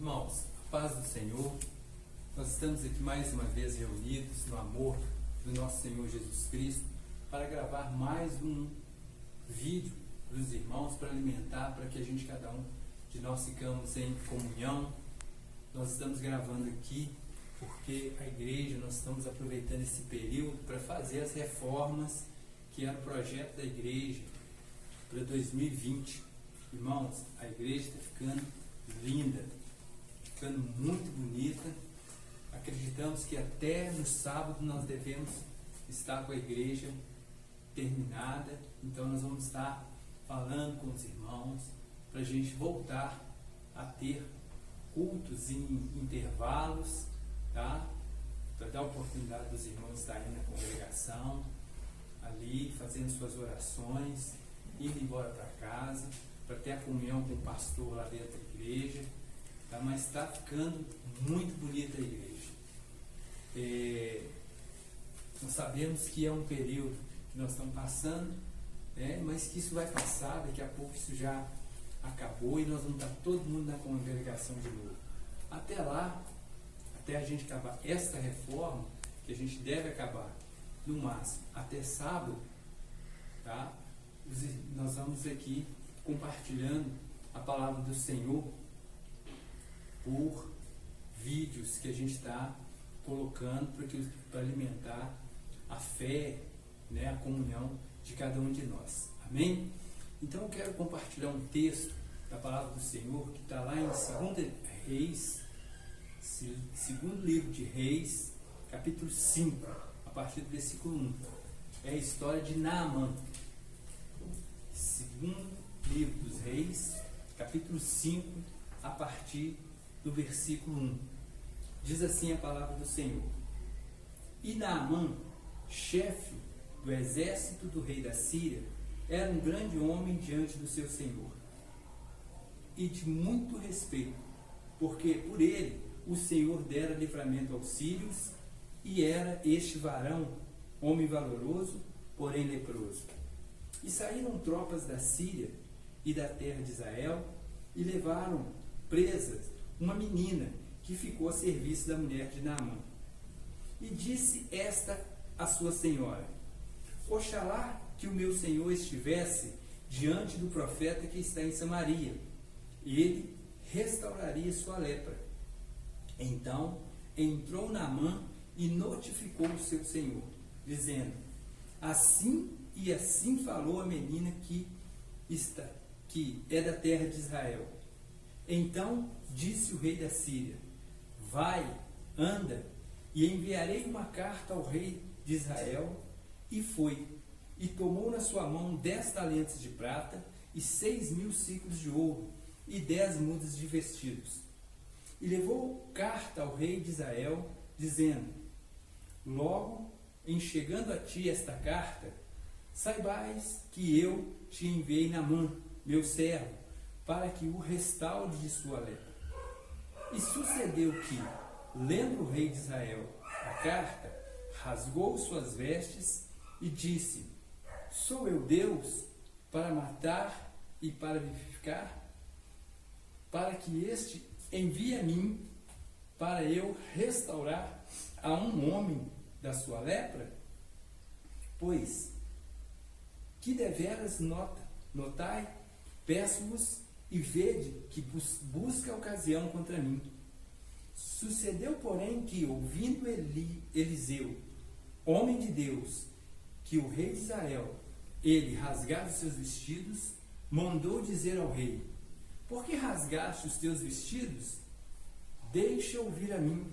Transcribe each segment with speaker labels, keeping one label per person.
Speaker 1: Irmãos, a paz do Senhor, nós estamos aqui mais uma vez reunidos no amor do nosso Senhor Jesus Cristo para gravar mais um vídeo dos irmãos para alimentar, para que a gente, cada um de nós, ficamos em comunhão. Nós estamos gravando aqui porque a igreja, nós estamos aproveitando esse período para fazer as reformas que era o projeto da igreja para 2020. Irmãos, a igreja está ficando linda, ficando muito bonita. Acreditamos que até no sábado nós devemos estar com a igreja terminada. Então nós vamos estar falando com os irmãos para a gente voltar a ter cultos em intervalos, tá? Para dar a oportunidade dos irmãos estarem na congregação, ali fazendo suas orações, indo embora para casa, para ter a comunhão com o pastor lá dentro da igreja, tá? Mas está ficando muito bonita a igreja. Nós sabemos que é um período que nós estamos passando, né? Mas que isso vai passar, daqui a pouco isso já acabou e nós vamos estar todo mundo na congregação de novo. Até lá, até a gente acabar esta reforma, que a gente deve acabar no máximo até sábado, tá? Nós vamos aqui compartilhando a palavra do Senhor por vídeos que a gente está colocando para alimentar a fé, né, a comunhão de cada um de nós. Amém? Então eu quero compartilhar um texto da palavra do Senhor que está lá em 2 Reis, segundo livro de Reis, capítulo 5, a partir do versículo 1. É a história de Naamã. Segundo livro dos Reis, capítulo 5, a partir do versículo 1. Diz assim a palavra do Senhor: E Naamã, chefe do exército do rei da Síria, era um grande homem diante do seu senhor, e de muito respeito, porque por ele o Senhor dera livramento aos sírios, e era este varão homem valoroso, porém leproso. E saíram tropas da Síria e da terra de Israel, e levaram presas uma menina que ficou a serviço da mulher de Naamã. E disse esta a sua senhora: Oxalá que o meu senhor estivesse diante do profeta que está em Samaria, ele restauraria sua lepra. Então entrou Naamã e notificou o seu senhor, dizendo: Assim e assim falou a menina que é da terra de Israel. Então disse o rei da Síria: Vai, anda, e enviarei uma carta ao rei de Israel. E foi, e tomou na sua mão 10 talentos de prata, e 6.000 siclos de ouro, e 10 mudas de vestidos. E levou carta ao rei de Israel, dizendo: Logo, em chegando a ti esta carta, saibais que eu te enviei Naamã, meu servo, para que o restaure de sua lepra. E sucedeu que, lendo o rei de Israel a carta, rasgou suas vestes e disse: Sou eu Deus para matar e para vivificar? Para que este envie a mim, para eu restaurar a um homem da sua lepra? Pois, que deveras notai, peço-vos, e vede que busca ocasião contra mim. Sucedeu, porém, que, ouvindo Eliseu, homem de Deus, que o rei de Israel, ele rasgava os seus vestidos, mandou dizer ao rei: Por que rasgaste os teus vestidos? Deixa ouvir a mim,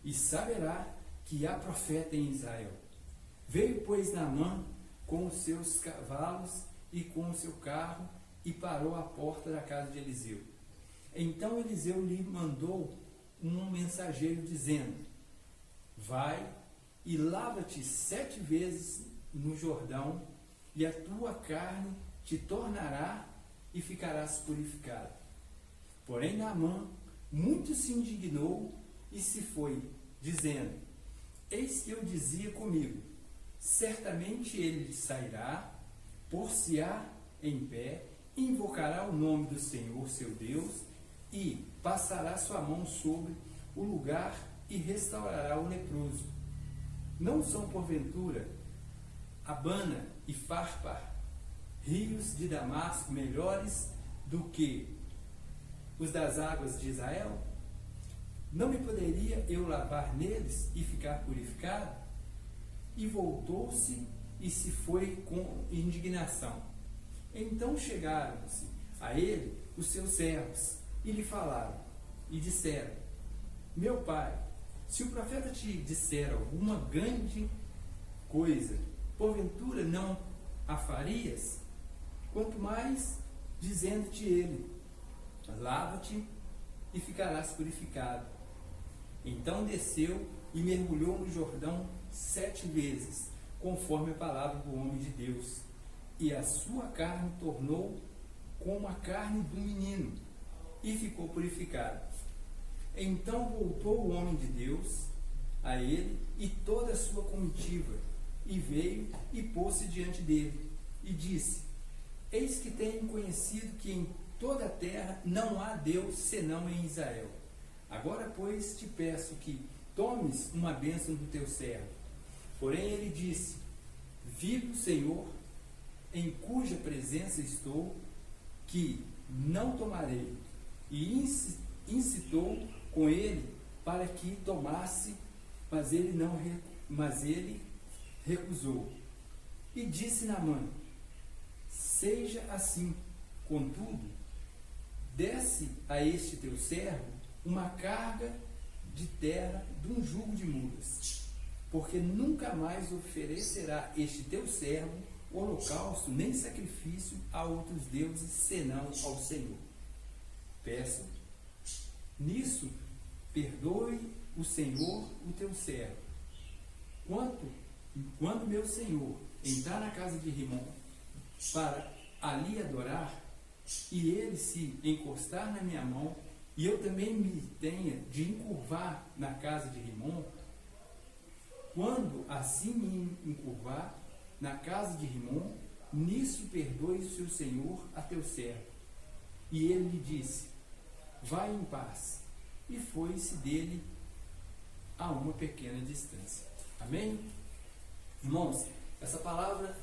Speaker 1: e saberá que há profeta em Israel. Veio, pois, Naamã com os seus cavalos e com o seu carro, e parou à porta da casa de Eliseu. Então Eliseu lhe mandou um mensageiro, dizendo: Vai e lava-te 7 vezes no Jordão, e a tua carne te tornará e ficarás purificado. Porém Naamã muito se indignou e se foi, dizendo: Eis que eu dizia comigo: certamente ele sairá, por-se-á em pé, invocará o nome do Senhor seu Deus, e, passará sua mão sobre o lugar e restaurará o leproso. Não são, porventura, Abana e Farpar, rios de Damasco, melhores do que os das águas de Israel? Não me poderia eu lavar neles e ficar purificado? E voltou-se e se foi com indignação. Então chegaram-se a ele os seus servos e lhe falaram e disseram: meu pai, se o profeta te disser alguma grande coisa, porventura não a farias? Quanto mais dizendo-te ele: lava-te e ficarás purificado. Então desceu e mergulhou no Jordão 7 vezes, conforme a palavra do homem de Deus, e a sua carne tornou como a carne do menino, e ficou purificado. Então voltou o homem de Deus a ele e toda a sua comitiva, e veio e pôs-se diante dele, e disse: eis que tenho conhecido que em toda a terra não há Deus senão em Israel. Agora, pois, te peço que tomes uma bênção do teu servo. Porém ele disse: vive o Senhor, em cuja presença estou, que não tomarei. E incitou com ele para que tomasse, mas ele recusou. E disse Naamã: seja assim, contudo, desce a este teu servo uma carga de terra de um jugo de mulas, porque nunca mais oferecerá este teu servo holocausto nem sacrifício a outros deuses senão ao Senhor. Peço nisso, perdoe o Senhor o teu servo. Quando meu Senhor entrar na casa de Rimom para ali adorar, e ele se encostar na minha mão, e eu também me tenha de encurvar na casa de Rimom, quando assim me encurvar na casa de Rimom, nisso perdoe o seu Senhor a teu servo. E ele lhe disse: vai em paz. E foi-se dele a uma pequena distância. Amém? Irmãos, essa palavra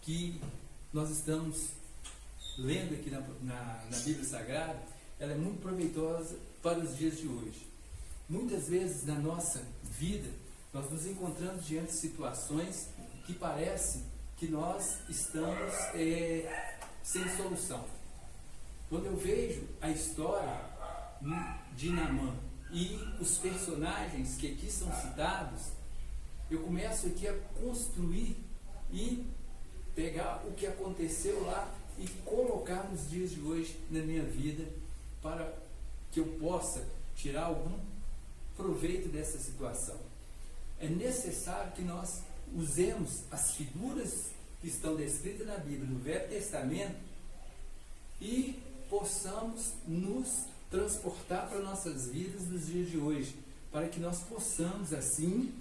Speaker 1: que nós estamos lendo aqui na Bíblia Sagrada, ela é muito proveitosa para os dias de hoje. Muitas vezes na nossa vida, nós nos encontramos diante de situações que parece que nós estamos sem solução. Quando eu vejo a história de Naamã e os personagens que aqui são citados, eu começo aqui a construir e pegar o que aconteceu lá e colocar nos dias de hoje na minha vida, para que eu possa tirar algum proveito dessa situação. É necessário que nós usemos as figuras que estão descritas na Bíblia, no Velho Testamento, e possamos nos transportar para nossas vidas nos dias de hoje, para que nós possamos assim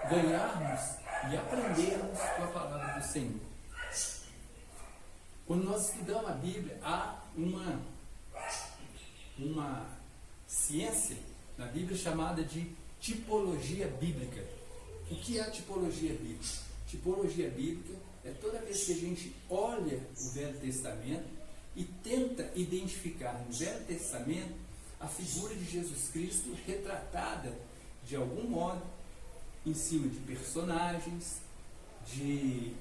Speaker 1: ganharmos e aprendermos com a palavra do Senhor. Quando nós estudamos a Bíblia, há uma ciência na Bíblia chamada de tipologia bíblica. O que é a tipologia bíblica? Tipologia bíblica é toda vez que a gente olha o Velho Testamento e tenta identificar no Velho Testamento a figura de Jesus Cristo retratada de algum modo em cima de personagens, de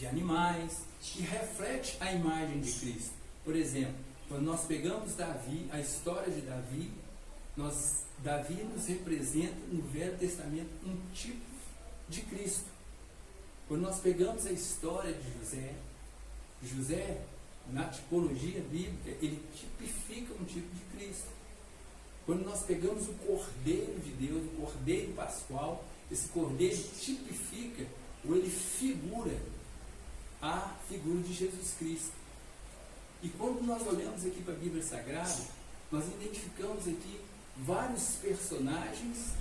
Speaker 1: animais, que reflete a imagem de Cristo. Por exemplo, quando nós pegamos Davi, a história de Davi, Davi nos representa no Velho Testamento um tipo de Cristo. Quando nós pegamos a história de José, na tipologia bíblica, ele tipifica um tipo de Cristo. Quando nós pegamos o Cordeiro de Deus, o Cordeiro Pascual, esse Cordeiro tipifica, ou ele figura a figura de Jesus Cristo. E quando nós olhamos aqui para a Bíblia Sagrada, nós identificamos aqui vários personagens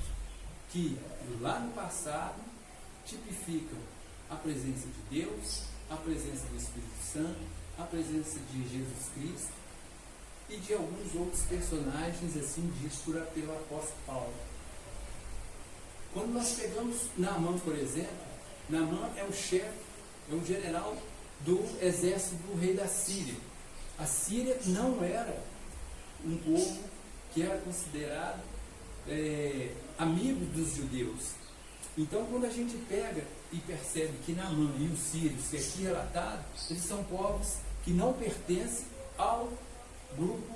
Speaker 1: que lá no passado tipificam a presença de Deus, a presença do Espírito Santo, a presença de Jesus Cristo. e de alguns outros personagens, assim diz pelo apóstolo Paulo. Quando nós pegamos Naamã, por exemplo, Naamã é o chefe, é um general do exército do rei da Síria. A Síria não era um povo que era considerado amigo dos judeus. Então, quando a gente pega e percebe que Naamã e os sírios, que é aqui relatado, eles são povos que não pertencem ao grupo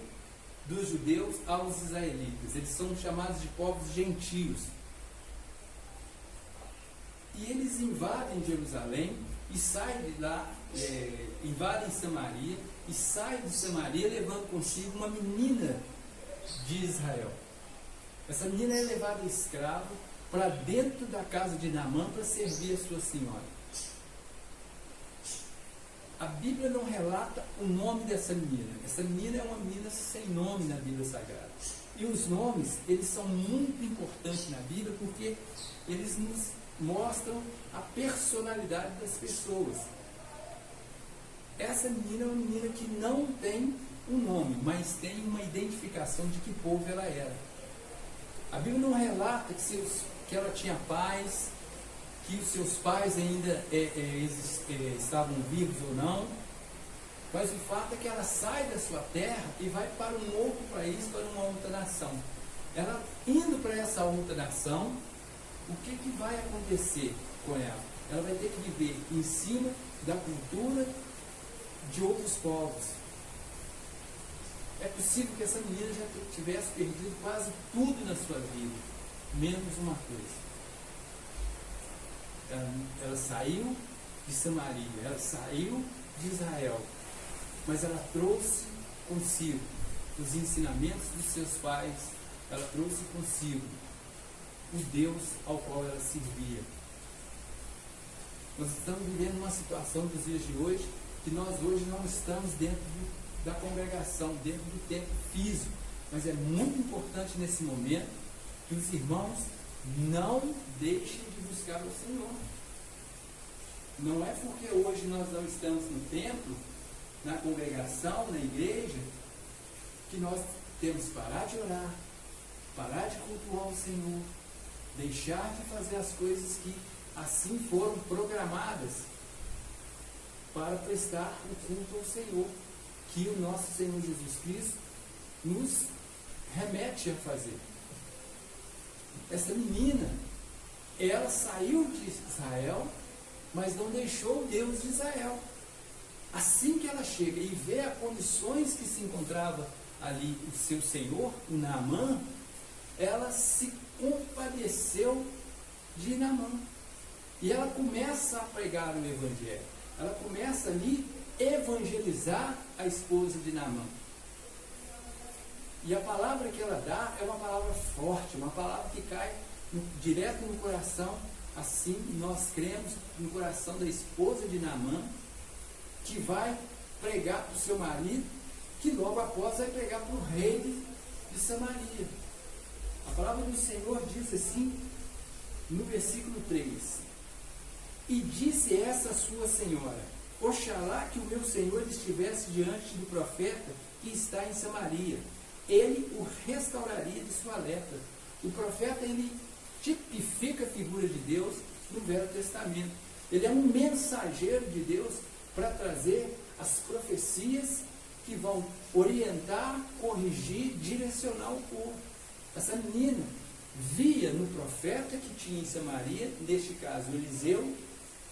Speaker 1: dos judeus, aos israelitas. Eles são chamados de povos gentios. E eles invadem Jerusalém e saem de lá, invadem Samaria e saem de Samaria levando consigo uma menina de Israel. Essa menina é levada escrava para dentro da casa de Naamã para servir a sua senhora. A Bíblia não relata o nome dessa menina. Essa menina é uma menina sem nome na Bíblia Sagrada. E os nomes, eles são muito importantes na Bíblia porque eles nos mostram a personalidade das pessoas. Essa menina é uma menina que não tem um nome, mas tem uma identificação de que povo ela era. A Bíblia não relata que ela tinha pais, que os seus pais ainda estavam vivos ou não, mas o fato é que ela sai da sua terra e vai para um outro país, para uma outra nação. Ela indo para essa outra nação, o que vai acontecer com ela? Ela vai ter que viver em cima da cultura de outros povos. É possível que essa menina já tivesse perdido quase tudo na sua vida, menos uma coisa. Ela saiu de Samaria, ela saiu de Israel, mas ela trouxe consigo os ensinamentos dos seus pais, ela trouxe consigo o Deus ao qual ela servia. Nós estamos vivendo uma situação dos dias de hoje, que nós hoje não estamos dentro da congregação, dentro do templo físico, mas é muito importante nesse momento que os irmãos não deixem de buscar o Senhor. Não é porque hoje nós não estamos no templo, na congregação, na igreja, que nós temos que parar de orar, parar de cultuar o Senhor, deixar de fazer as coisas que assim foram programadas para prestar o culto ao Senhor, que o nosso Senhor Jesus Cristo nos remete a fazer. Essa menina, ela saiu de Israel, mas não deixou o Deus de Israel. Assim que ela chega e vê as condições que se encontrava ali o seu senhor, o Naamã, ela se compadeceu de Naamã. E ela começa a pregar o Evangelho. Ela começa ali a evangelizar a esposa de Naamã. E a palavra que ela dá é uma palavra forte, uma palavra que cai direto no coração. Assim nós cremos no coração da esposa de Naamã, que vai pregar para o seu marido, que logo após vai pregar para o rei de Samaria. A palavra do Senhor diz assim, no versículo 3: E disse essa sua senhora: Oxalá que o meu senhor estivesse diante do profeta que está em Samaria, ele o restauraria de sua lepra. O profeta, ele tipifica a figura de Deus no Velho Testamento. Ele é um mensageiro de Deus para trazer as profecias que vão orientar, corrigir, direcionar o povo. Essa menina via no profeta que tinha em Samaria, neste caso Eliseu,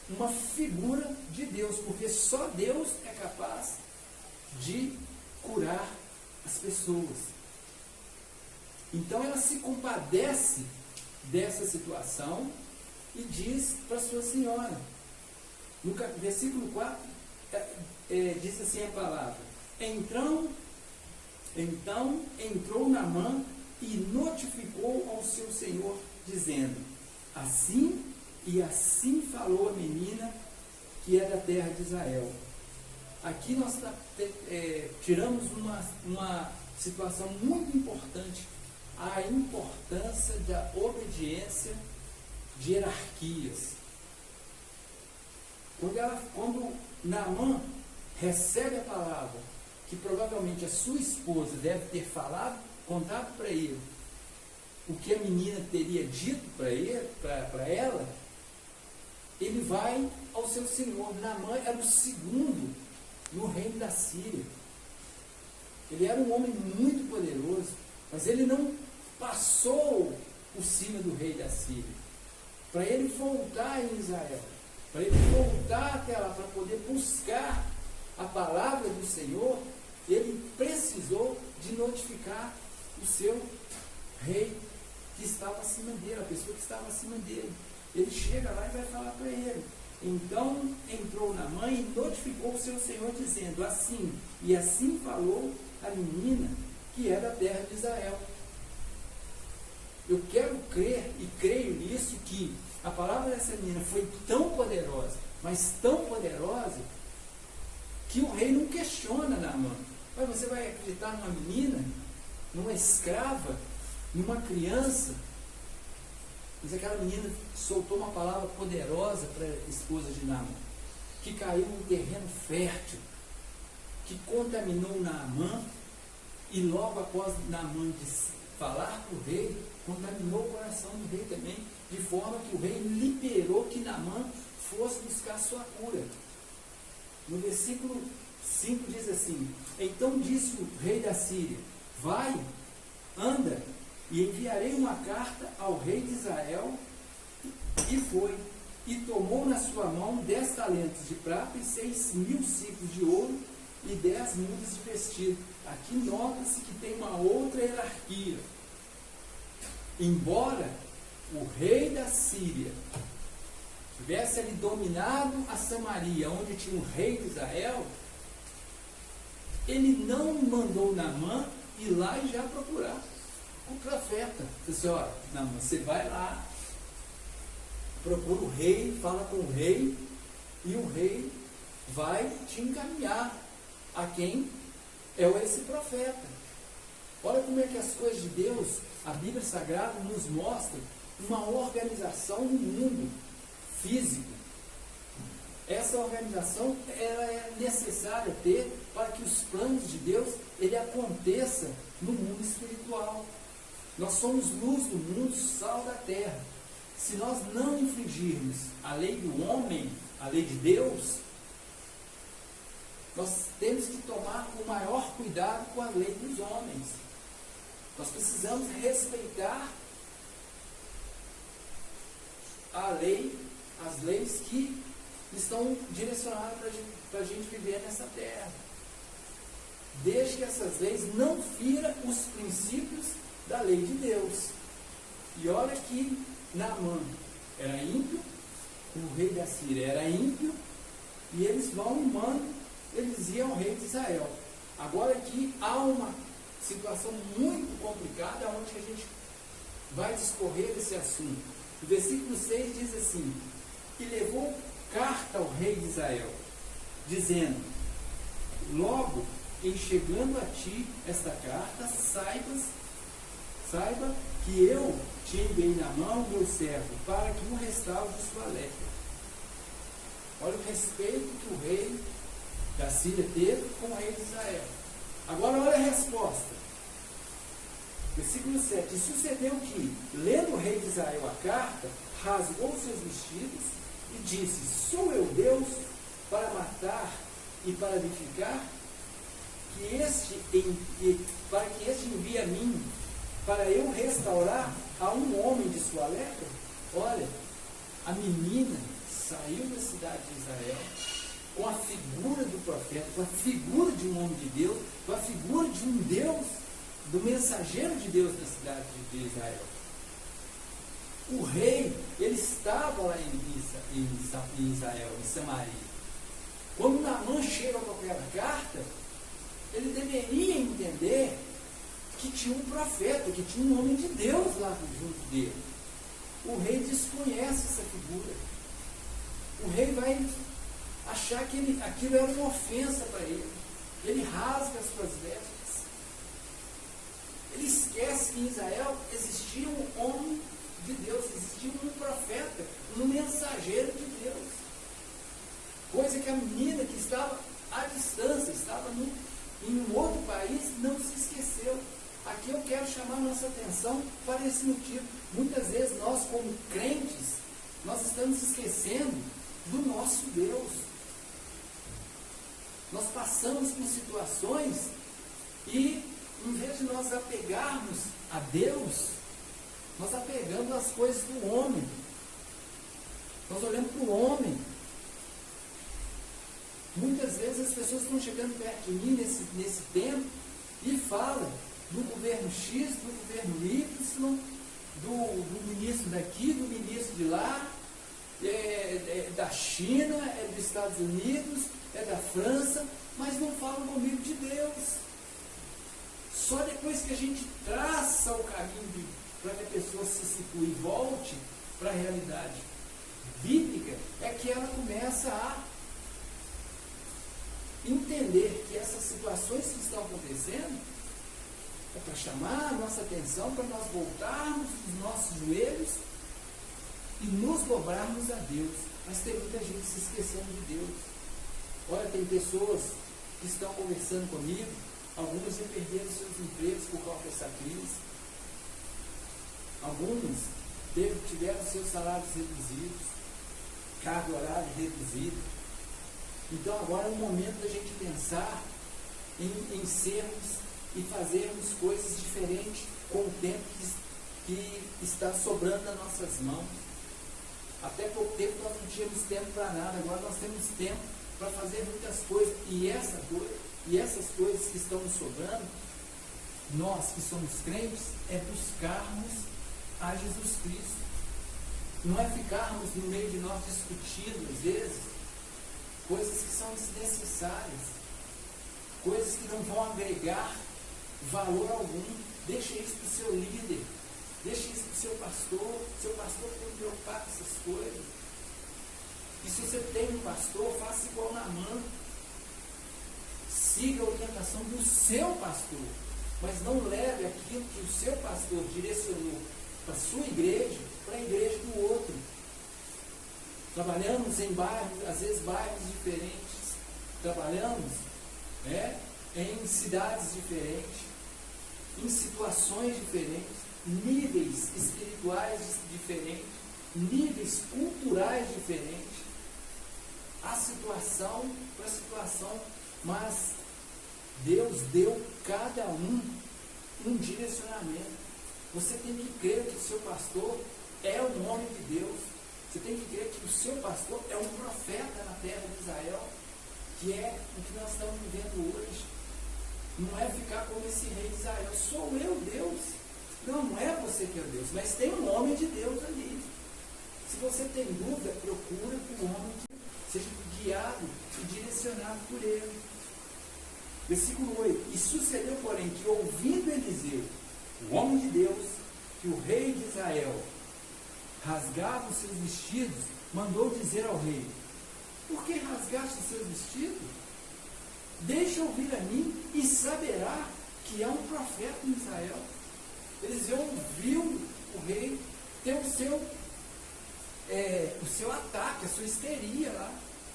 Speaker 1: uma figura de Deus, porque só Deus é capaz de curar as pessoas. Então ela se compadece dessa situação e diz para sua senhora, no versículo 4, diz assim a palavra: Então entrou Naamã e notificou ao seu senhor, dizendo: Assim e assim falou a menina que é da terra de Israel. Aqui nós tiramos uma situação muito importante, a importância da obediência de hierarquias. Quando Naamã recebe a palavra que provavelmente a sua esposa deve ter contado para ele o que a menina teria dito para ela, ele vai ao seu senhor. Naamã era o segundo no reino da Síria. Ele era um homem muito poderoso, mas ele não passou por cima do rei da Síria. Para ele voltar em Israel, para ele voltar até lá, para poder buscar a palavra do Senhor, ele precisou de notificar o seu rei que estava acima dele, a pessoa que estava acima dele. Ele chega lá e vai falar para ele. Então entrou Naamã e notificou o seu senhor, dizendo assim, e assim falou a menina que é da terra de Israel. Eu quero crer e creio nisso, que a palavra dessa menina foi tão poderosa, mas tão poderosa, que o rei não questiona Naamã. Mas você vai acreditar numa menina, numa escrava, numa criança? Mas aquela menina soltou uma palavra poderosa para a esposa de Naamã, que caiu num terreno fértil, que contaminou Naamã, e logo após Naamã falar para o rei, contaminou o coração do rei também, de forma que o rei liberou que Naamã fosse buscar sua cura. No versículo 5 diz assim: então disse o rei da Síria: vai, anda, e enviarei uma carta ao rei de Israel. E foi, e tomou na sua mão 10 talentos de prata e 6.000 ciclos de ouro e 10 mudas de vestido. Aqui nota-se que tem uma outra hierarquia. Embora o rei da Síria tivesse ali dominado a Samaria, onde tinha o rei de Israel, ele não mandou Naamã ir lá e já procurar o profeta. Disse: olha, Naamã, você vai lá, procura o rei, fala com o rei, e o rei vai te encaminhar a quem é esse profeta. Olha como é que as coisas de Deus, a Bíblia Sagrada nos mostra uma organização no mundo físico. Essa organização ela é necessária ter para que os planos de Deus ele aconteça no mundo espiritual. Nós somos luz do mundo, sal da terra. Se nós não infringirmos a lei do homem, a lei de Deus, nós temos que tomar o maior cuidado com a lei dos homens. Nós precisamos respeitar a lei, as leis que estão direcionadas para a gente viver nessa terra. Desde que essas leis não firam os princípios da lei de Deus. E olha que Naamã era ímpio, o rei da Síria era ímpio, e eles vão e mandam, eles iam ao rei de Israel. Agora aqui há uma situação muito complicada, onde a gente vai discorrer desse assunto. O versículo 6 diz assim: e levou carta ao rei de Israel, dizendo: logo em chegando a ti esta carta, saiba que eu te enviei na mão meu servo, para que o restaure de sua lepra. Olha o respeito que o rei da Síria teve com o rei de Israel. Agora olha a resposta. Versículo 7. E sucedeu que, lendo o rei de Israel a carta, rasgou seus vestidos e disse: sou eu Deus para matar e para vivificar? Para que este envie a mim, para eu restaurar a um homem de sua lepra? Olha, a menina saiu da cidade de Israel com a figura do profeta, com a figura de um homem de Deus, com a figura de um Deus, do mensageiro de Deus na cidade de Israel. O rei, ele estava lá em Israel, em Samaria. Quando Naamã chega com aquela carta, ele deveria entender que tinha um profeta, que tinha um homem de Deus lá junto dele. O rei desconhece essa figura. O rei vai achar que aquilo era uma ofensa para ele. Ele rasga as suas vestes. Ele esquece que em Israel existia um homem de Deus, existia um profeta, um mensageiro de Deus. Coisa que a menina que estava à distância, estava em um outro país não se esqueceu. Aqui eu quero chamar a nossa atenção para esse motivo. Muitas vezes nós, como crentes, nós estamos esquecendo do nosso Deus. Nós passamos por situações e, em vez de nós apegarmos a Deus, nós apegamos às coisas do homem. Nós olhamos para o homem. Muitas vezes as pessoas estão chegando perto de mim nesse tempo e falam do governo X, do governo Y, do ministro daqui, do ministro de lá, da China, dos Estados Unidos, da França, mas não falam comigo de Deus. Só depois que a gente traça o caminho para que a pessoa se situe e volte para a realidade bíblica, é que ela começa a entender que essas situações que estão acontecendo é para chamar a nossa atenção, para nós voltarmos dos nossos joelhos e nos dobrarmos a Deus. Mas tem muita gente se esquecendo de Deus. Olha, tem pessoas que estão conversando comigo, algumas já perderam seus empregos por causa dessa crise. Alguns tiveram seus salários reduzidos, carga horária reduzida. Então agora é o momento da gente pensar em sermos e fazermos coisas diferentes com o tempo que está sobrando nas nossas mãos. Até pouco tempo nós não tínhamos tempo para nada, agora nós temos tempo para fazer muitas coisas. E essas coisas que estão nos sobrando, nós que somos crentes, é buscarmos a Jesus Cristo. Não é ficarmos no meio de nós discutindo, às vezes, coisas que são desnecessárias, coisas que não vão agregar valor algum. Deixa isso para o seu líder, deixa isso para o seu pastor tem que preocupar com essas coisas. E se você tem um pastor, faça igual Naamã, siga a orientação do seu pastor, mas não leve aquilo que o seu pastor direcionou para a sua igreja, para a igreja do outro. Trabalhamos em bairros, às vezes bairros diferentes, trabalhamos em cidades diferentes, em situações diferentes, níveis espirituais diferentes, níveis culturais diferentes, a situação para situação, mas Deus deu cada um direcionamento. Você tem que crer que o seu pastor é um homem de Deus. Você tem que crer que o seu pastor é um profeta na terra de Israel, que é o que nós estamos vivendo hoje. Não é ficar como esse rei de Israel, sou eu Deus. Não é você que é Deus, mas tem um homem de Deus ali. Se você tem dúvida, procura por um homem que seja guiado e direcionado por ele. Versículo 8. E sucedeu, porém, que ouvindo Eliseu, o homem de Deus, que o rei de Israel rasgava os seus vestidos, mandou dizer ao rei: por que rasgaste os seus vestidos? Deixa ouvir a mim e saberá que há um profeta em Israel. Eliseu ouviu o rei ter o seu ataque, a sua histeria lá.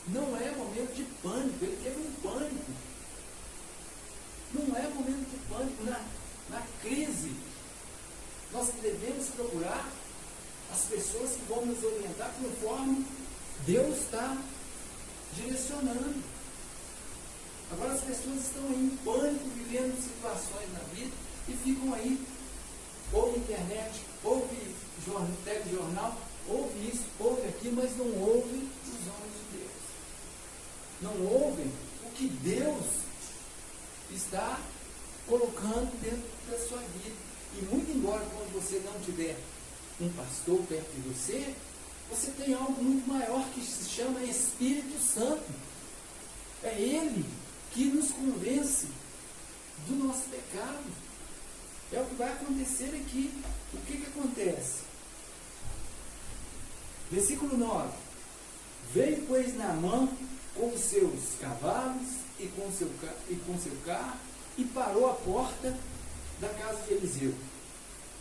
Speaker 1: Não é momento de pânico, ele teve um pânico. Não é momento de pânico. Na crise, nós devemos procurar as pessoas que vão nos orientar conforme Deus está direcionando. Agora as pessoas estão aí em pânico, vivendo situações na vida e ficam aí, ouve internet, ouve telejornal, ouve isso, ouve aquilo, mas não ouve os homens de Deus. Não ouvem o que Deus está colocando dentro da sua vida. E muito embora quando você não tiver um pastor perto de você, você tem algo muito maior que se chama Espírito Santo. É Ele que nos convence do nosso pecado. É o que vai acontecer aqui. O que acontece? Versículo 9. Veio, pois, Naamã com os seus cavalos e com seu carro e parou à porta da casa de Eliseu.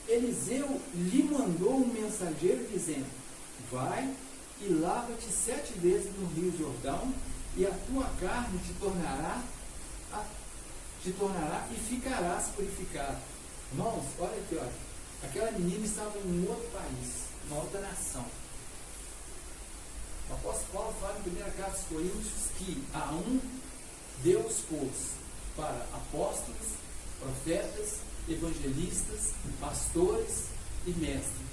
Speaker 1: Eliseu lhe mandou um mensageiro dizendo: vai e lava-te 7 vezes no rio Jordão, e a tua carne te tornará te tornará e ficarás purificado. Irmãos, olha aqui, olha. Aquela menina estava em um outro país, uma outra nação. O apóstolo Paulo fala em 1 carta aos Coríntios que a um Deus pôs para apóstolos, profetas, evangelistas, pastores e mestres.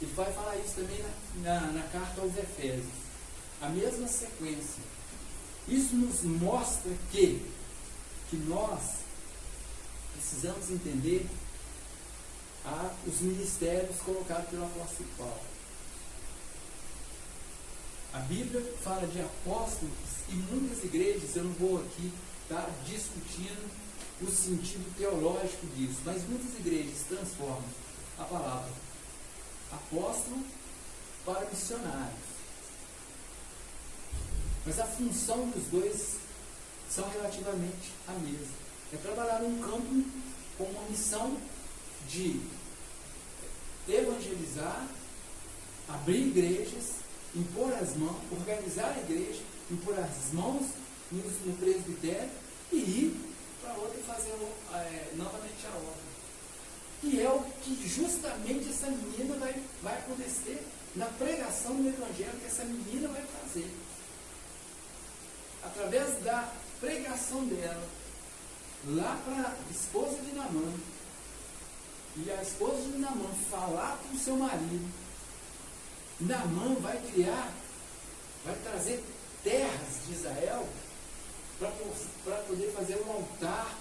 Speaker 1: Ele vai falar isso também na carta aos Efésios. A mesma sequência. Isso nos mostra que nós precisamos entender os ministérios colocados pelo apóstolo Paulo. A Bíblia fala de apóstolos e muitas igrejas, eu não vou aqui estar discutindo o sentido teológico disso, mas muitas igrejas transformam a palavra apóstolo para missionários. Mas a função dos dois são relativamente a mesma. É trabalhar num campo com uma missão de evangelizar, abrir igrejas, impor as mãos, organizar a igreja, impor as mãos no presbitério e ir para outra e fazer novamente a obra. E é o que justamente essa menina vai acontecer na pregação do Evangelho que essa menina vai fazer. Através da pregação dela, lá para a esposa de Naamã, e a esposa de Naamã falar com o seu marido, Naamã vai trazer terras de Israel para poder fazer um altar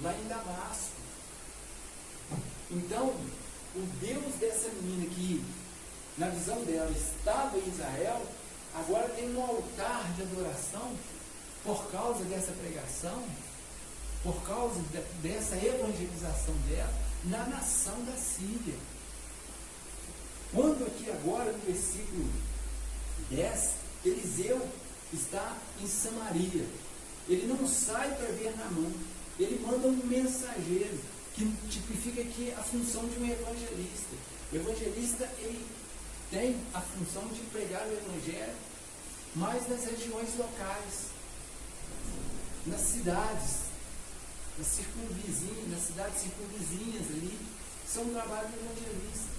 Speaker 1: lá em Damasco. Então, o Deus dessa menina que, na visão dela, estava em Israel, agora tem um altar de adoração por causa dessa pregação, por causa dessa evangelização dela na nação da Síria. Quando aqui agora, no versículo 10, Eliseu está em Samaria. Ele não sai para ver Naamã. Ele manda um mensageiro, que tipifica aqui a função de um evangelista. O evangelista, ele tem a função de pregar o evangelho, mas nas regiões locais, nas cidades, nas cidades circunvizinhas ali, são um trabalho do evangelista.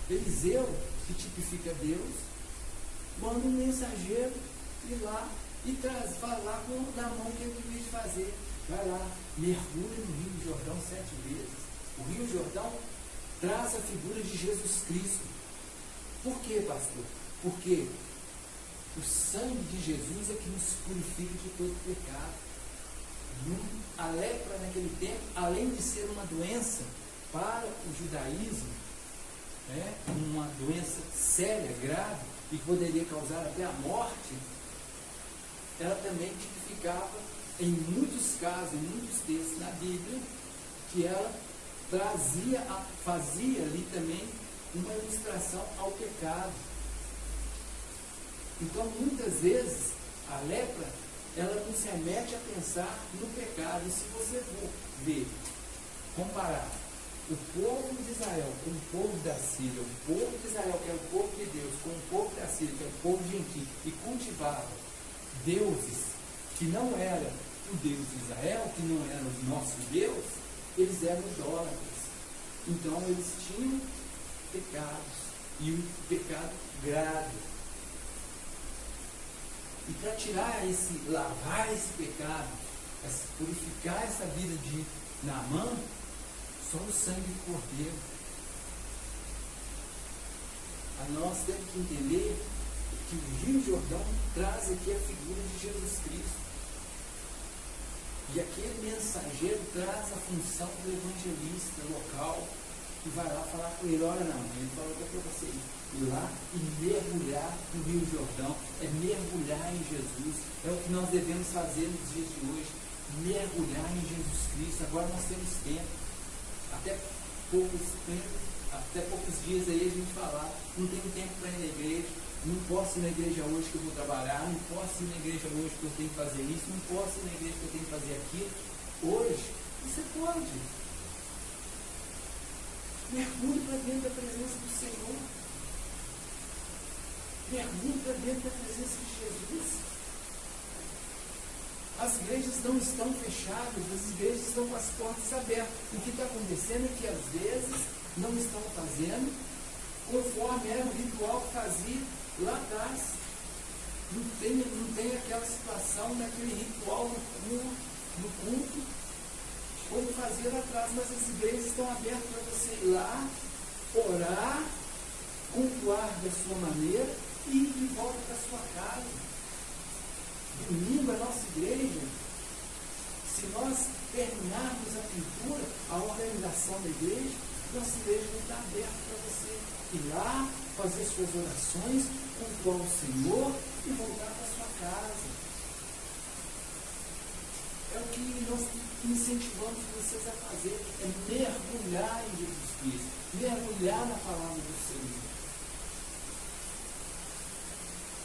Speaker 1: Eliseu, que tipifica Deus, manda um mensageiro ir lá e falar com Naamã o que ele devia fazer. Vai lá, mergulha no Rio Jordão 7 vezes. O Rio Jordão traz a figura de Jesus Cristo. Por quê, pastor? Porque o sangue de Jesus é que nos purifica de todo pecado. A lepra naquele tempo, além de ser uma doença para o judaísmo, uma doença séria, grave, e que poderia causar até a morte, ela também tipificava, em muitos casos, em muitos textos na Bíblia, que ela fazia ali também uma ilustração ao pecado. Então, muitas vezes, a lepra, ela nos remete a pensar no pecado. E se você for ver, comparar o povo de Israel com o povo da Síria, o povo de Israel, que é o povo de Deus, com o povo da Síria, que é o povo gentil, e cultivava deuses que não eram o Deus de Israel, que não era o nosso Deus, eles eram idólatras. Então eles tinham pecados, e um pecado grave. E para lavar esse pecado, purificar essa vida de Naamã, só o sangue do Cordeiro. Nós temos que entender que o Rio Jordão traz aqui a figura de Jesus Cristo. E aquele mensageiro traz a função do evangelista local, que vai lá falar com ele. Olha, não, ele falou que é para você ir lá e mergulhar no Rio Jordão, é mergulhar em Jesus. É o que nós devemos fazer nos dias de hoje, mergulhar em Jesus Cristo. Agora nós temos tempo, até poucos dias aí a gente falar, não tenho tempo para ir na igreja, não posso ir na igreja hoje que eu vou trabalhar, não posso ir na igreja hoje que eu tenho que fazer isso, não posso ir na igreja que eu tenho que fazer aquilo. Hoje, você pode. Mergulhe para dentro da presença do Senhor. Mergulhe para dentro da presença de Jesus. As igrejas não estão fechadas, as igrejas estão com as portas abertas. O que está acontecendo é que às vezes não estão fazendo conforme era o ritual que fazia lá atrás. Não tem aquela situação daquele ritual no culto, como fazia lá atrás, mas as igrejas estão abertas para você ir lá, orar, cultuar da sua maneira e ir de volta para a sua casa. Domingo, a nossa igreja, se nós terminarmos a pintura, a organização da igreja, nossa igreja vai estar aberta para você ir lá, fazer suas orações, cultuar o Senhor e voltar para a sua casa. É o que nós incentivamos vocês a fazer, é mergulhar em Jesus Cristo, mergulhar na palavra do Senhor.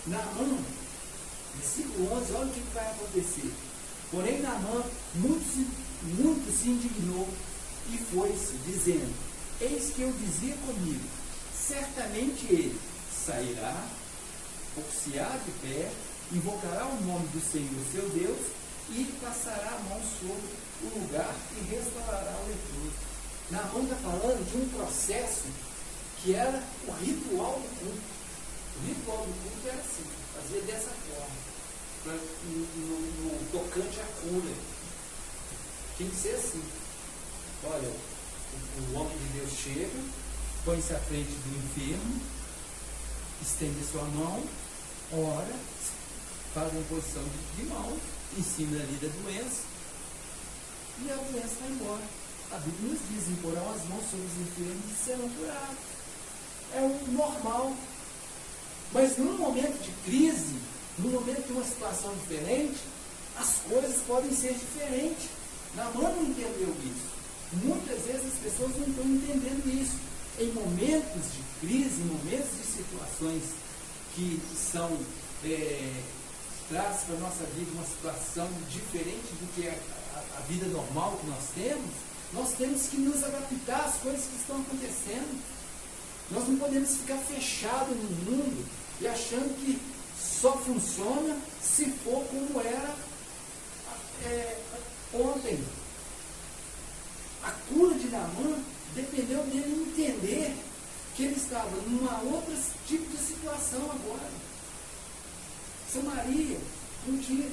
Speaker 1: Naamã, versículo 11, olha o que vai acontecer. Porém, Naamã muito se indignou e foi-se, dizendo: eis que eu dizia comigo, certamente ele sairá, por-se-á de pé, invocará o nome do Senhor seu Deus e passará a mão sobre o lugar e restaurará o leproso. Naamã está falando de um processo que era o ritual do culto. O ritual do culto era assim, fazia dessa forma. No tocante à cura, tinha que ser assim. Olha, o homem de Deus chega, põe-se à frente do enfermo, estende sua mão, ora, faz a imposição de mão, ensina ali da doença, e a doença vai embora. A Bíblia nos diz: imporão as mãos sobre os enfermos e serão curados. É o normal. Mas num momento de crise, no momento de uma situação diferente, as coisas podem ser diferentes. Naamã não entendeu isso. Muitas vezes as pessoas não estão entendendo isso. Em momentos de crise, em momentos de situações que são traz para a nossa vida uma situação diferente do que a vida normal que nós temos que nos adaptar às coisas que estão acontecendo. Nós não podemos ficar fechados no mundo e achando que só funciona se for como era ontem. A cura de Naamã dependeu dele entender que ele estava numa outra tipo de situação agora. Samaria não tinha,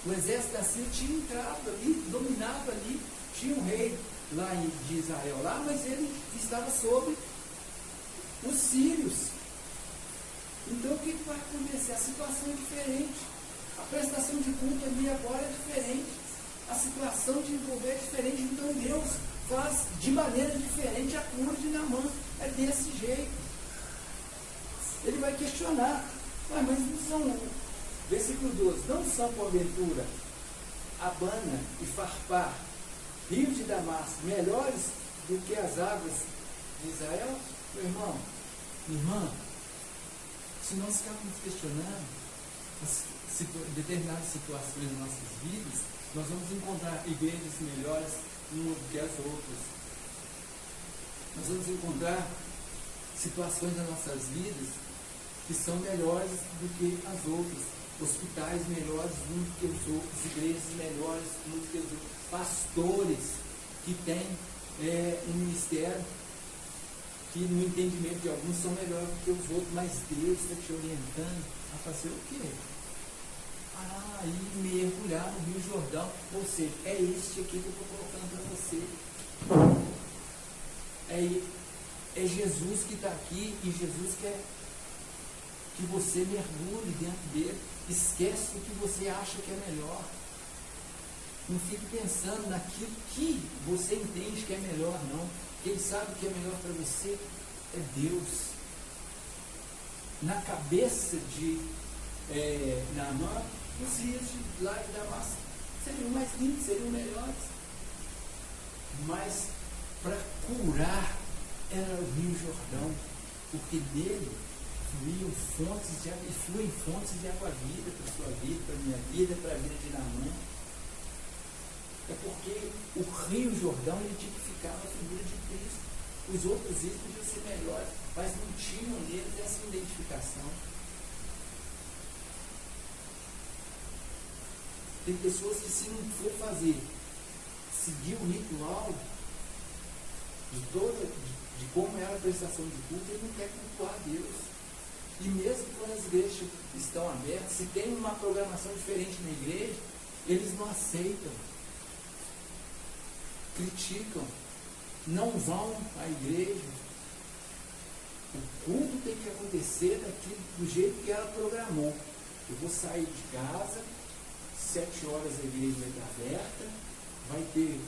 Speaker 1: o exército da Síria tinha entrado ali, dominado ali, tinha um rei lá de Israel lá, mas ele estava sob os sírios. Então o que vai acontecer? A situação é diferente. A prestação de culto ali agora é diferente. A situação de envolver é diferente. Então Deus faz de maneira diferente a cura de Naamã. É desse jeito. Ele vai questionar. Mas não são, versículo 12, não são porventura Abana e Farpar, rios de Damasco, melhores do que as águas de Israel? Meu irmão, minha irmã, se nós ficarmos questionando determinadas situações em nossas vidas, nós vamos encontrar igrejas melhores umas do que as outras. Nós vamos encontrar situações nas nossas vidas que são melhores do que as outras. Hospitais melhores do que os outros, igrejas melhores do que os outros, pastores que têm um ministério que no entendimento de alguns são melhores do que os outros, mas Deus está te orientando a fazer o quê? E mergulhar no Rio Jordão. Ou seja, é este aqui que eu estou colocando para você. É Jesus que está aqui e Jesus quer que você mergulhe dentro dele. Esquece o que você acha que é melhor. Não fique pensando naquilo que você entende que é melhor, não. Quem sabe o que é melhor para você é Deus. Na cabeça de Naamã, os rios de lá de Damasco seriam mais lindos, seriam melhores. Mas para curar era o Rio Jordão, porque dele fluem fontes de água viva para a sua vida, para a minha vida, para a vida de Naamã. É porque o Rio Jordão ele tipificava a figura de Cristo. Os outros rios podiam ser melhores, mas não tinham neles essa identificação. Tem pessoas que, se não for seguir o ritual de como é a prestação de culto, ele não quer cultuar a Deus. E mesmo quando as igrejas estão abertas, se tem uma programação diferente na igreja, eles não aceitam, criticam, não vão à igreja. O culto tem que acontecer do jeito que ela programou. Eu vou sair de casa, 7 horas a igreja vai estar aberta, vai ter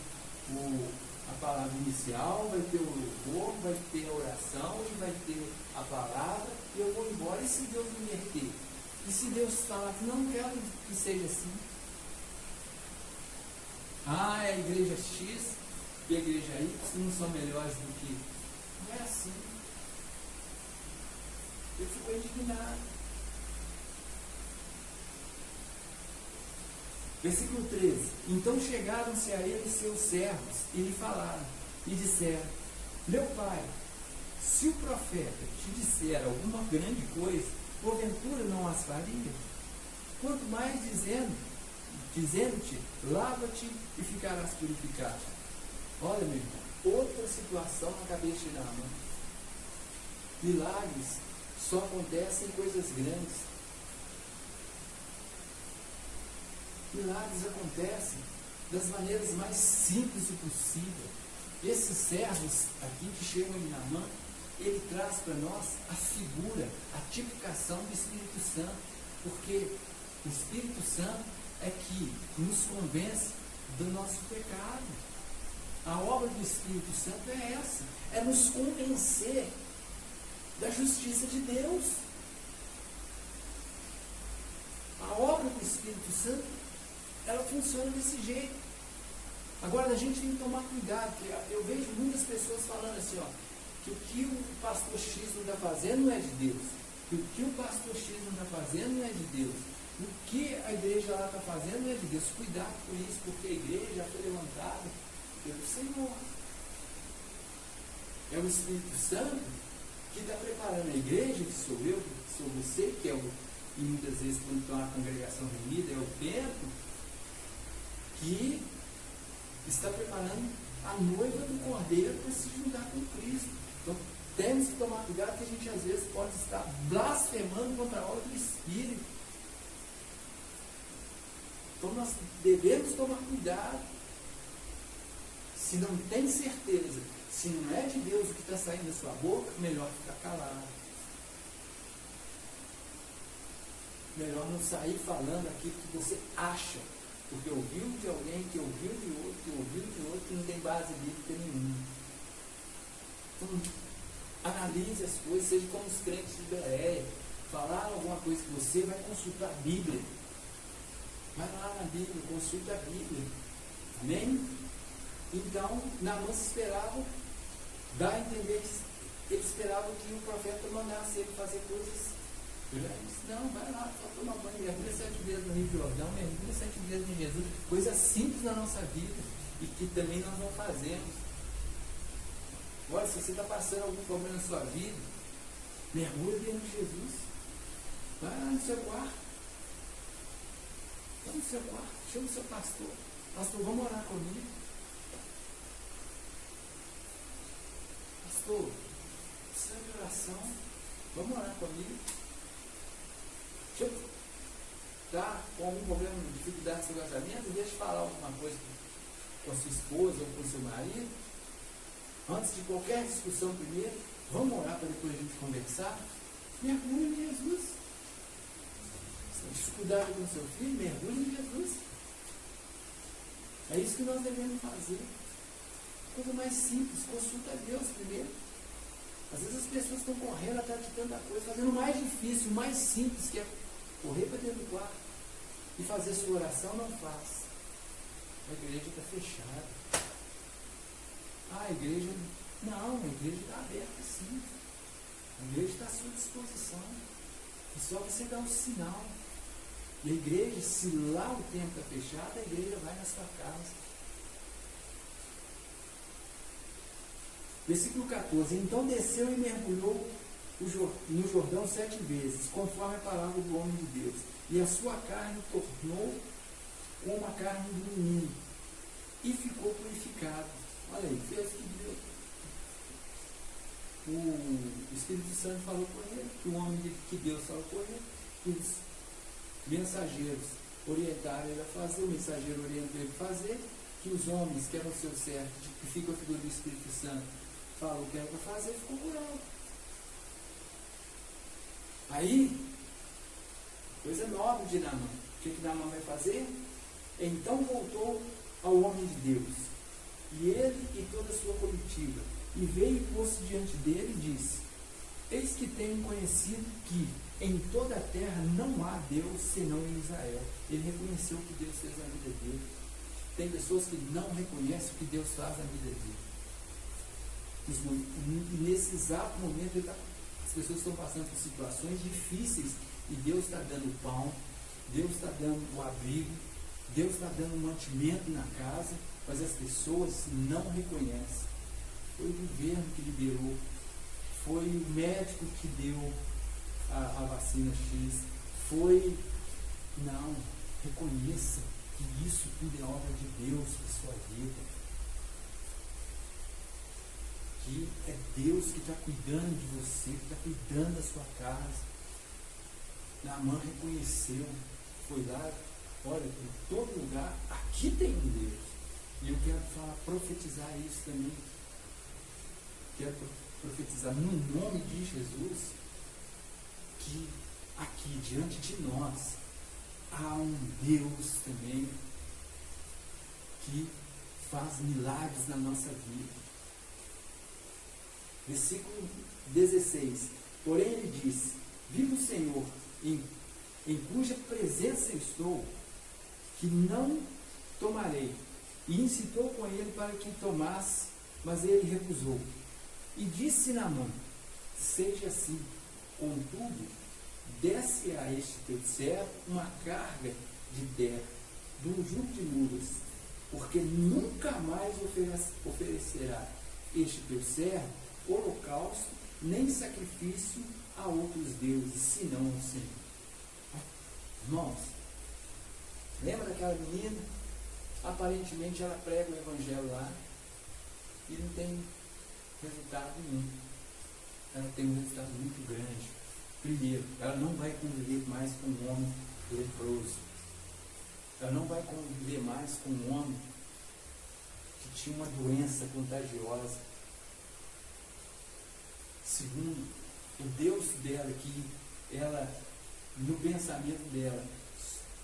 Speaker 1: a palavra inicial, vai ter o louvor, vai ter a oração e vai ter a palavra, e eu vou embora. E se Deus me inverter? E se Deus falar que não quero que seja assim? Ah, a igreja X e a igreja Y não são melhores do que... Não é assim. Eu fico indignado. Versículo 13. Então chegaram-se a ele seus servos e lhe falaram, e disseram: meu pai, se o profeta te disser alguma grande coisa, porventura não as faria? Quanto mais dizendo-te, lava-te e ficarás purificado. Olha, meu irmão, outra situação na cabeça de Naamã. Milagres só acontecem em coisas grandes. Milagres acontecem das maneiras mais simples possível. Esses servos aqui que chegam em Naamã, ele traz para nós a figura, a tipificação do Espírito Santo, porque o Espírito Santo é que nos convence do nosso pecado. A obra do Espírito Santo é essa, é nos convencer da justiça de Deus. A obra do Espírito Santo, ela funciona desse jeito. Agora a gente tem que tomar cuidado, porque eu vejo muitas pessoas falando assim, que o que o pastor X não está fazendo não é de Deus, que o que o pastor X não está fazendo não é de Deus, o que a igreja lá está fazendo não é de Deus. Cuidado com isso, porque a igreja já foi levantada pelo Senhor. É o Espírito Santo que está preparando a igreja, que sou eu, que sou você, que é e muitas vezes quando está uma congregação reunida, é o templo, que está preparando a noiva do Cordeiro para se juntar com Cristo. Então, temos que tomar cuidado, que a gente às vezes pode estar blasfemando contra a obra do Espírito. Então, nós devemos tomar cuidado. Se não tem certeza, se não é de Deus o que está saindo da sua boca, melhor ficar calado. Melhor não sair falando aquilo que você acha, porque ouviu de alguém, que ouviu de outro, que ouviu de outro, que não tem base bíblica nenhuma. Então, analise as coisas, seja como os crentes de Bereia. Falaram alguma coisa que você vai consultar a Bíblia. Vai lá na Bíblia, consulta a Bíblia. Amém? Então, Naamã esperava dar a entender que ele esperava que o profeta mandasse ele fazer coisas grandes. Não, vai lá, só toma banho, mergulha 7 vezes no Rio Jordão, mergulha 7 vezes em Jesus. Coisas simples na nossa vida e que também nós não fazemos. Olha, se você está passando algum problema na sua vida, mergulha dentro de Jesus. Vai lá no seu quarto. Vai no seu quarto, chama o seu pastor. Pastor, vamos orar comigo. Pastor, precisa de oração. Vamos orar comigo. Se eu estar com algum problema, dificuldade no seu casamento, deixa eu falar alguma coisa com a sua esposa ou com o seu marido. Antes de qualquer discussão, primeiro, vamos orar para depois a gente conversar. Mergulhe em Jesus. Se tem dificuldade com o seu filho, mergulhe em Jesus. É isso que nós devemos fazer. Coisa mais simples, consulta a Deus primeiro. Às vezes as pessoas estão correndo atrás de tanta coisa, fazendo o mais difícil, o mais simples, que é correr para dentro do quarto e fazer sua oração, não faz. A igreja está fechada. A igreja... Não, a igreja está aberta sim. A igreja está à sua disposição. É só você dar um sinal. E a igreja, se lá o tempo está fechado, a igreja vai na sua casa. Versículo 14. Então desceu e mergulhou no Jordão 7 vezes, conforme a palavra do homem de Deus. E a sua carne tornou como a carne do menino, e ficou purificado. Olha aí, fez o que Deus. O Espírito Santo falou com ele, que o homem que Deus falou com ele, os mensageiros orientaram ele a fazer, o mensageiro orientou ele a fazer, que os homens que eram seus servos, que ficam a figura do Espírito Santo, falou que era para fazer, ficou curado. Aí, coisa nova de Naamã. O que Naamã vai fazer? Então voltou ao homem de Deus, e ele e toda a sua comitiva, e veio e pôs-se diante dele e disse: eis que tenho conhecido que em toda a terra não há Deus senão em Israel. Ele reconheceu o que Deus fez na vida dele. Tem pessoas que não reconhecem o que Deus faz na vida dele. E nesse exato momento as pessoas estão passando por situações difíceis e Deus está dando pão, Deus está dando o abrigo, Deus está dando mantimento na casa, mas as pessoas não reconhecem. Foi o governo que liberou, foi o médico que deu a vacina X, foi... Não, reconheça que isso tudo é obra de Deus para sua vida. Que é Deus que está cuidando de você, que está cuidando da sua casa. Naamã reconheceu, foi lá, olha, em todo lugar, aqui tem um Deus. E eu quero profetizar isso também. Quero profetizar no nome de Jesus, que aqui diante de nós há um Deus também que faz milagres na nossa vida. Versículo 16. Porém ele disse: viva o Senhor, em cuja presença estou, que não tomarei. E incitou com ele para que tomasse, mas ele recusou. E disse Naamã: seja assim, contudo, desce a este teu servo uma carga de terra, de um jugo de mulas, porque nunca mais oferecerá este teu servo holocausto, nem sacrifício a outros deuses, senão ao Senhor. Irmãos, lembra daquela menina? Aparentemente ela prega o evangelho lá e não tem resultado nenhum. Ela tem um resultado muito grande. Primeiro, ela não vai conviver mais com um homem leproso. Ela não vai conviver mais com um homem que tinha uma doença contagiosa. Segundo, o Deus dela, que ela, no pensamento dela,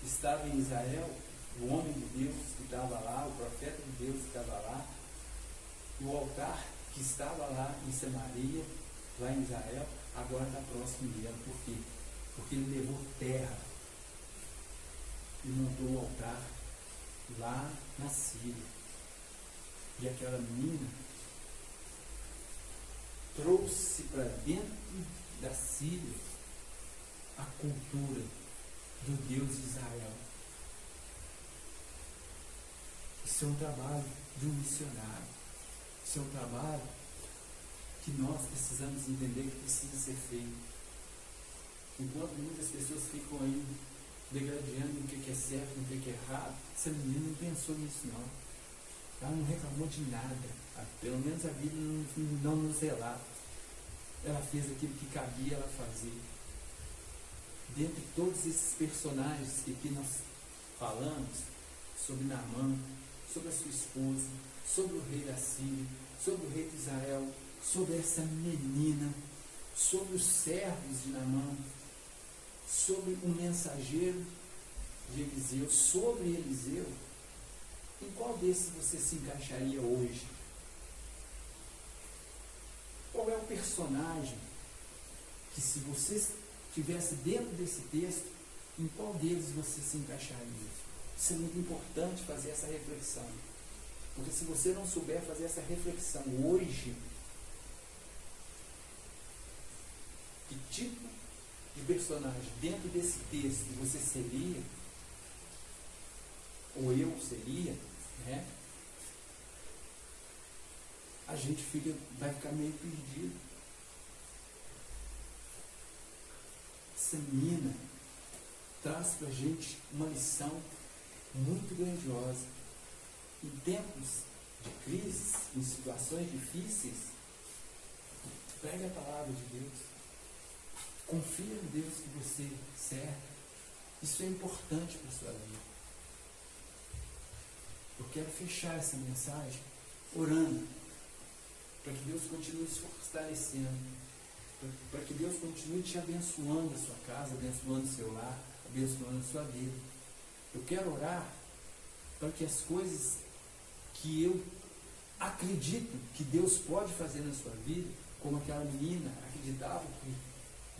Speaker 1: estava em Israel, o homem de Deus que estava lá, o profeta de Deus que estava lá, o altar que estava lá em Samaria, lá em Israel, agora está próximo dela. Por quê? Porque ele levou terra e montou o altar lá na Síria. E aquela menina trouxe para dentro da Síria a cultura do Deus de Israel. Isso é um trabalho de um missionário. Isso é um trabalho que nós precisamos entender que precisa ser feito. Enquanto muitas pessoas ficam aí degradando o que é certo, o que é errado, essa menina não pensou nisso não. Ela não reclamou de nada. Pelo menos a Bíblia não nos relata. Ela fez aquilo que cabia ela fazer. Dentre todos esses personagens que aqui nós falamos, sobre Naamã, sobre a sua esposa, sobre o rei da Síria, sobre o rei de Israel, sobre essa menina, sobre os servos de Naamã, sobre o mensageiro de Eliseu, sobre Eliseu, em qual desses você se encaixaria hoje? Qual é o personagem que, se você estivesse dentro desse texto, em qual deles você se encaixaria? Isso é muito importante fazer essa reflexão. Porque se você não souber fazer essa reflexão hoje, que tipo de personagem dentro desse texto você seria, ou eu seria, né? A gente vai ficar meio perdido. Essa menina traz para a gente uma lição muito grandiosa. Em tempos de crises, em situações difíceis, pegue a palavra de Deus. Confia no Deus que você serve. Isso é importante para a sua vida. Eu quero fechar essa mensagem orando para que Deus continue se fortalecendo, para que Deus continue te abençoando a sua casa, abençoando o seu lar, abençoando a sua vida. Eu quero orar para que as coisas que eu acredito que Deus pode fazer na sua vida, como aquela menina acreditava que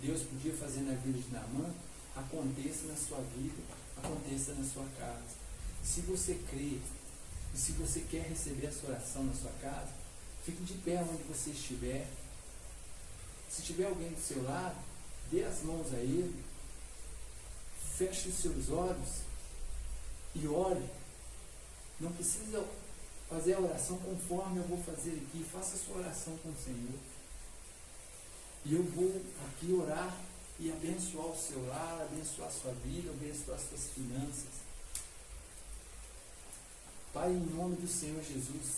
Speaker 1: Deus podia fazer na vida de Naamã, aconteça na sua vida, aconteça na sua casa. Se você crê e se você quer receber essa oração na sua casa, fique de pé onde você estiver. Se tiver alguém do seu lado, dê as mãos a ele, feche os seus olhos e ore. Não precisa fazer a oração conforme eu vou fazer aqui. Faça a sua oração com o Senhor. E eu vou aqui orar e abençoar o seu lar, abençoar a sua vida, abençoar as suas finanças. Pai, em nome do Senhor Jesus,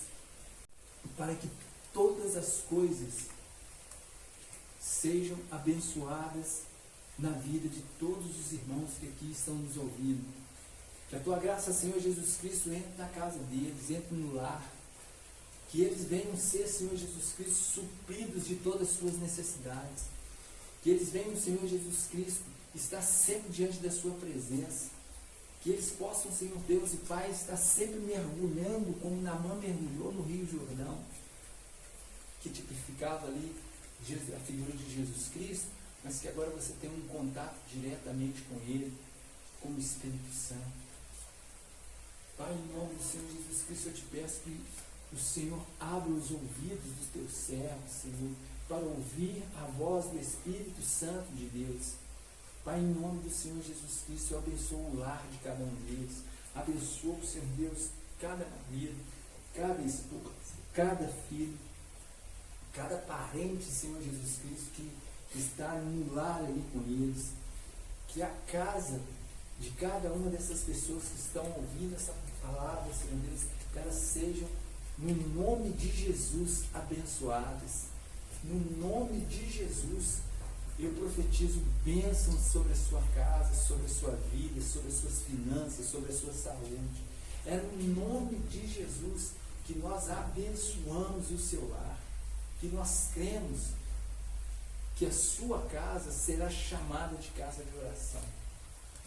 Speaker 1: para que todas as coisas sejam abençoadas na vida de todos os irmãos que aqui estão nos ouvindo. Que a tua graça, Senhor Jesus Cristo, entre na casa deles, entre no lar. Que eles venham ser, Senhor Jesus Cristo, supridos de todas as suas necessidades. Que eles venham, Senhor Jesus Cristo, estar sempre diante da sua presença. Que eles possam, Senhor Deus e Pai, estar sempre mergulhando como Naamã mergulhou no Rio Jordão, que tipificava ali a figura de Jesus Cristo, mas que agora você tem um contato diretamente com Ele, com o Espírito Santo. Pai, em nome do Senhor Jesus Cristo, eu te peço que o Senhor abra os ouvidos dos teus servos, Senhor, para ouvir a voz do Espírito Santo de Deus. Pai, em nome do Senhor Jesus Cristo, eu abençoo o lar de cada um deles. Abençoo, Senhor Deus, cada marido, cada esposa, cada filho, cada parente, Senhor Jesus Cristo, que está no lar ali com eles. Que a casa de cada uma dessas pessoas que estão ouvindo essa palavra, Senhor Deus, que elas sejam, no nome de Jesus, abençoadas. No nome de Jesus, eu profetizo bênçãos sobre a sua casa, sobre a sua vida, sobre as suas finanças, sobre a sua saúde. É no nome de Jesus que nós abençoamos o seu lar, que nós cremos que a sua casa será chamada de casa de oração.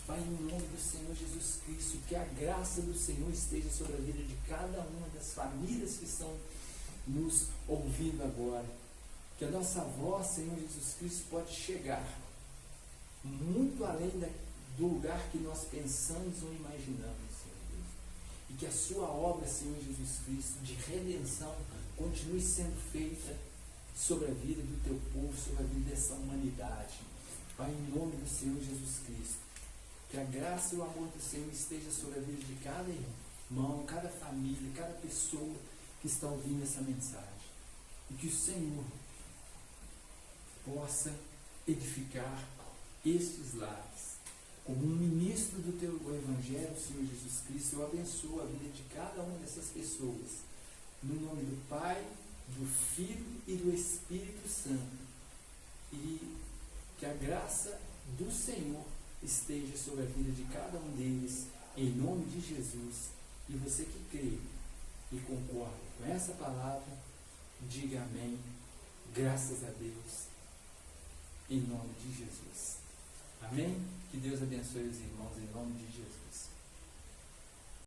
Speaker 1: Pai, em nome do Senhor Jesus Cristo, que a graça do Senhor esteja sobre a vida de cada uma das famílias que estão nos ouvindo agora. Que a nossa voz, Senhor Jesus Cristo, pode chegar muito além do lugar que nós pensamos ou imaginamos, Senhor Deus. E que a sua obra, Senhor Jesus Cristo, de redenção, continue sendo feita sobre a vida do teu povo, sobre a vida dessa humanidade. Pai, em nome do Senhor Jesus Cristo, que a graça e o amor do Senhor esteja sobre a vida de cada irmão, cada família, cada pessoa que está ouvindo essa mensagem. E que o Senhor possa edificar estes lares. Como um ministro do teu Evangelho, Senhor Jesus Cristo, eu abençoo a vida de cada uma dessas pessoas. No nome do Pai, do Filho e do Espírito Santo. E que a graça do Senhor esteja sobre a vida de cada um deles, em nome de Jesus. E você que crê e concorda com essa palavra, diga amém. Graças a Deus. Em nome de Jesus. Amém? Que Deus abençoe os irmãos em nome de Jesus.